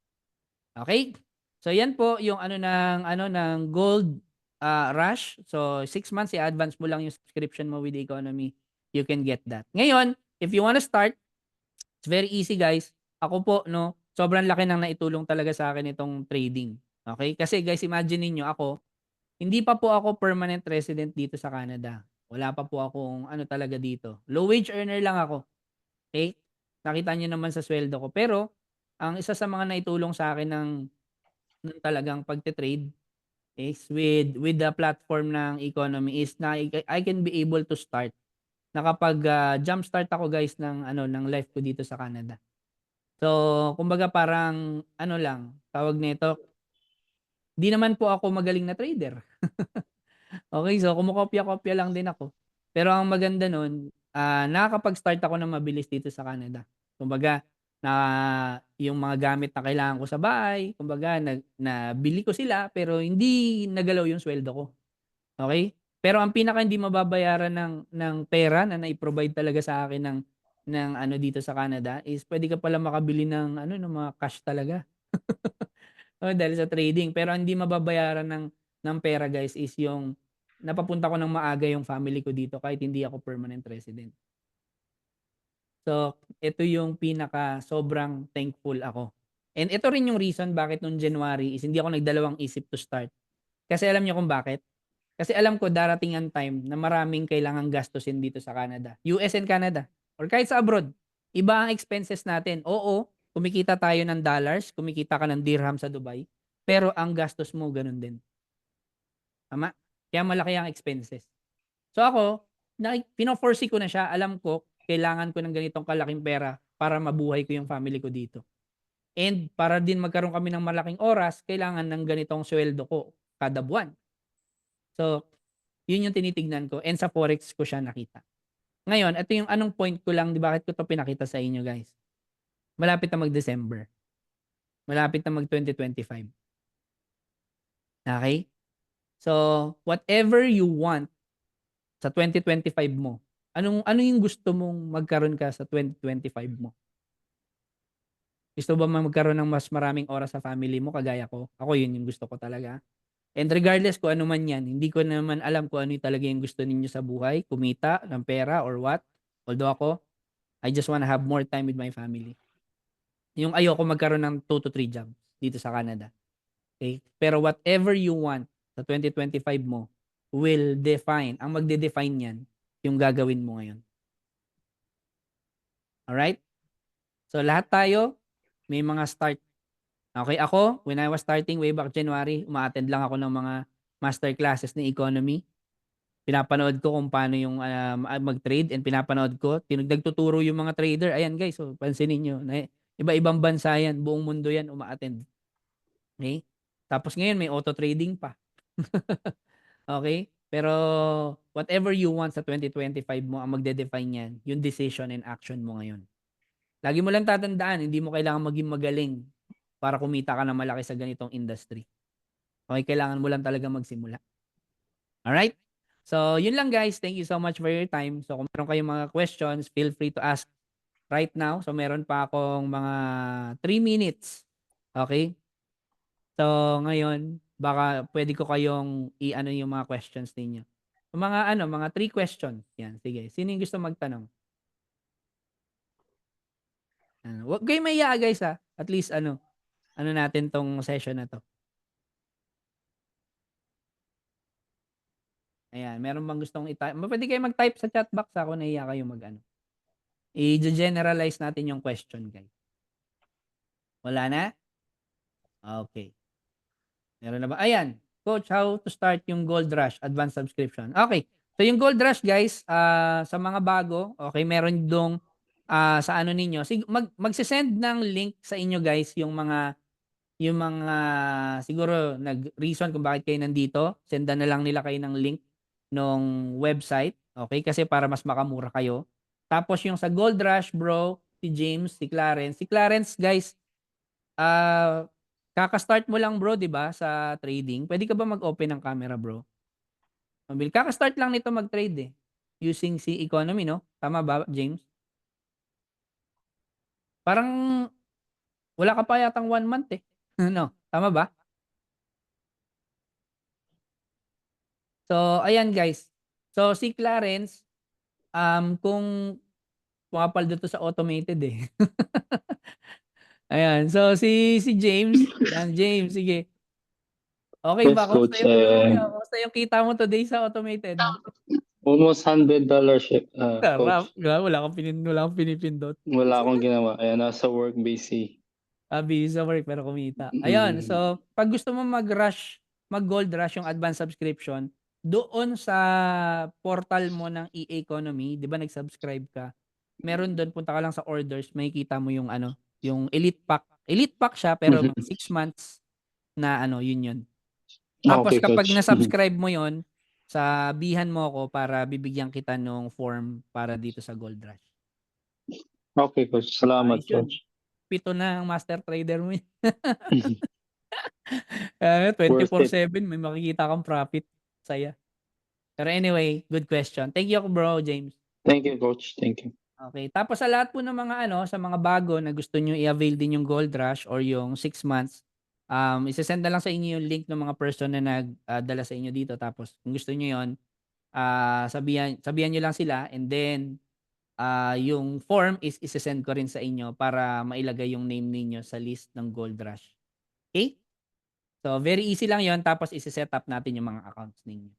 Okay? So yan po yung ng Gold Rush. So 6 months i-advance mo lang yung subscription mo with the economy. You can get that. Ngayon, if you want to start, it's very easy guys. Ako po sobrang laki nang naitulong talaga sa akin itong trading. Okay? Kasi guys, imagine niyo ako, hindi pa po ako permanent resident dito sa Canada. Wala pa po akong talaga dito. Low wage earner lang ako. Okay? Nakita niyo naman sa sweldo ko. Pero ang isa sa mga naitulong sa akin ng talagang pagte-trade is with the platform ng economy is na I can be able to start. Nakapag jump start ako guys ng life ko dito sa Canada. So, kumbaga parang lang, tawag nito, di naman po ako magaling na trader. Okay, so kumukopya-kopya lang din ako. Pero ang maganda nun, nakakapag-start ako ng mabilis dito sa Canada. Kumbaga, yung mga gamit na kailangan ko sa bahay, kumbaga, nabili ko sila, pero hindi nagalaw yung sweldo ko. Okay? Pero ang pinaka hindi mababayaran ng pera na nai-provide talaga sa akin ng dito sa Canada is pwede ka pala makabili ng mga cash talaga. Dahil sa trading. Pero hindi mababayaran ng pera guys is yung napapunta ko ng maaga yung family ko dito kahit hindi ako permanent resident. So, ito yung pinaka sobrang thankful ako. And ito rin yung reason bakit noong January is hindi ako nagdalawang isip to start. Kasi alam niyo kung bakit? Kasi alam ko darating ang time na maraming kailangang gastusin dito sa Canada. US and Canada. Or kahit sa abroad. Iba ang expenses natin. Oo, kumikita tayo ng dollars, kumikita ka ng dirham sa Dubai. Pero ang gastos mo ganun din. Tama? Kaya malaki ang expenses. So ako, pino-foresee ko na siya. Alam ko, kailangan ko ng ganitong kalaking pera para mabuhay ko yung family ko dito. And para din magkaroon kami ng malaking oras, kailangan ng ganitong sweldo ko kada buwan. So, Yun yung tinitignan ko and sa forex ko siya nakita. Ngayon, ito yung anong point ko lang, di bakit ko to pinakita sa inyo guys. Malapit na mag-December. Malapit na mag-2025. Okay? So, whatever you want sa 2025 mo, ano yung gusto mong magkaroon ka sa 2025 mo? Gusto ba magkaroon ng mas maraming oras sa family mo kagaya ko? Ako yun yung gusto ko talaga. And regardless kung ano man yan, hindi ko naman alam kung ano talaga yung gusto ninyo sa buhay, kumita ng pera or what. Although ako, I just wanna have more time with my family. Yung ayoko magkaroon ng 2 to 3 jobs dito sa Canada. Okay? Pero whatever you want sa 2025 mo will define, ang magde-define yan, yung gagawin mo ngayon. Alright? So lahat tayo, may mga start. Okay, ako, when I was starting way back January, uma-attend lang ako ng mga master classes ng economy. Pinapanood ko kung paano yung mag-trade and pinapanood ko. Nagtuturo yung mga trader. Ayan guys, so pansinin nyo. Iba-ibang bansa yan, buong mundo yan uma-attend. Okay? Tapos ngayon may auto trading pa. Okay? Pero whatever you want sa 2025 mo, ang magde-define yan, yung decision and action mo ngayon. Lagi mo lang tatandaan, hindi mo kailangan maging magaling para kumita ka na malaki sa ganitong industry. Okay, kailangan mo lang talaga magsimula. Alright? So, yun lang guys. Thank you so much for your time. So, kung meron kayong mga questions, feel free to ask right now. So, meron pa akong mga 3 minutes. Okay? So, ngayon, baka pwede ko kayong i-ano yung mga questions ninyo. Mga 3 questions. Yan, sige. Sino yung gusto magtanong? Huwag kayo maiya guys ha. At least ano natin tong session na to. Ayan, meron bang gustong i-type? Pwede kayo mag-type sa chat box ako, nahiya kayo mag-ano. I-generalize natin yung question, guys. Wala na? Okay. Meron na ba? Ayan. Coach, how to start yung Gold Rush Advanced Subscription? Okay. So yung Gold Rush, guys, sa mga bago, okay, meron dong sa ano ninyo. Magsisend ng link sa inyo, guys, yung mga siguro nag-reason kung bakit kayo nandito. Sendan na lang nila kayo ng link nung website. Okay? Kasi para mas makamura kayo. Tapos yung sa Gold Rush, bro, si James, si Clarence. Si Clarence, guys, kaka-start mo lang, bro, di ba, sa trading. Pwede ka ba mag-open ng camera, bro? Kaka-start lang nito mag-trade eh. Using si economy, no? Tama ba, James? Parang wala ka pa yatang 1 month eh. No? Tama ba? So, ayan guys. So, si Clarence, kung pumapaldo to sa automated eh. Ayan. So, si James. Yan, James, sige. Okay ba? Kamusta yung kita mo today sa automated? Almost $100 Sarap. Wala kang pinipindot. Wala akong ginawa. Ayan, nasa work busy. Busy sa work pero kumita. Ayun. So, pag gusto mo mag-gold rush yung advanced subscription, doon sa portal mo ng EA Economy, 'di ba nag-subscribe ka? Meron doon, punta ka lang sa orders, makikita mo yung yung Elite Pack. Elite Pack siya pero 6 months na yun. Tapos Okay, kapag Coach. na-subscribe mo yon, sabihan mo ako para bibigyan kita ng form para dito sa Gold Rush. Okay, Coach. Salamat, Ayos yun. Coach. 7 na ang master trader mo. 24/7 may makikita kang profit. Saya. Pero anyway, good question. Thank you, bro, James. Thank you, Coach. Thank you. Okay. Tapos sa lahat po ng mga sa mga bago na gusto nyo i-avail din yung Gold Rush or yung 6 months, isesend na lang sa inyo yung link ng mga person na nagdala sa inyo dito. Tapos kung gusto nyo yun, sabihan nyo lang sila and then yung form is isesend ko rin sa inyo para mailagay yung name ninyo sa list ng Gold Rush. Okay? So, very easy lang yon. Tapos isi-set up natin yung mga accounts ninyo.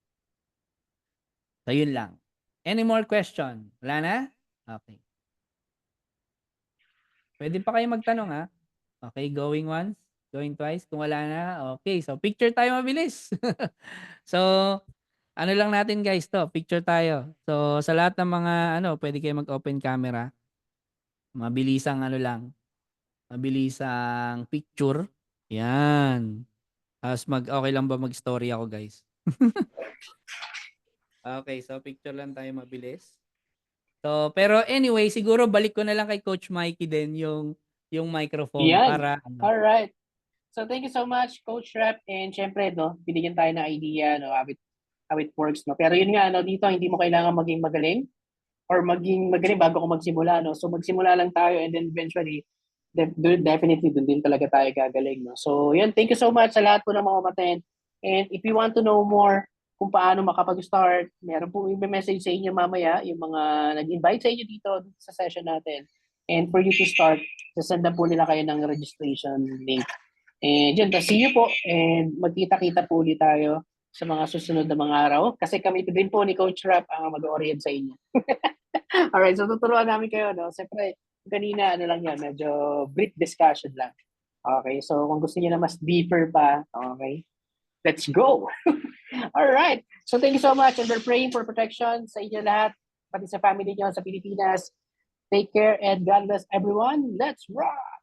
So, yun lang. Any more question? Wala na? Okay. Pwede pa kayo magtanong ha? Okay, going once, going twice. Kung wala na, okay. So, picture tayo mabilis. So, ano lang natin guys to, picture tayo. So, sa lahat ng mga pwede kayo mag-open camera. Mabilisang mabilisang picture. Yan. Tapos okay lang ba mag-story ako guys? Okay, so picture lang tayo mabilis. So, pero anyway, siguro balik ko na lang kay Coach Mikey din yung microphone Yan. para Alright. So thank you so much, Coach Rep. And syempre, no, binigyan tayo ng idea, no, how it works, no. Pero yun nga, no, dito hindi mo kailangan maging magaling or maging magaling bago ka magsimula, no. So magsimula lang tayo and then eventually, definitely dun din talaga tayo gagaling, no. So yun, thank you so much sa lahat po ng mga umattend. And if you want to know more kung paano makapag-start, meron po i-message sa inyo mamaya yung mga nag-invite sa inyo dito sa session natin. And for you to start, sasendan po nila kayo ng registration link. And yun, see you po. And magkita-kita po ulit tayo sa mga susunod na mga araw. Kasi kami din po ni Coach Rap ang mag-orient sa inyo. Alright, so tuturuan namin kayo, no? Siyempre, kanina, ano lang yan, medyo brief discussion lang. Okay, so kung gusto niyo na mas deeper pa, okay, let's go! Alright, so thank you so much. And we're praying for protection sa inyo lahat, pati sa family niyo sa Pilipinas. Take care and God bless everyone. Let's rock!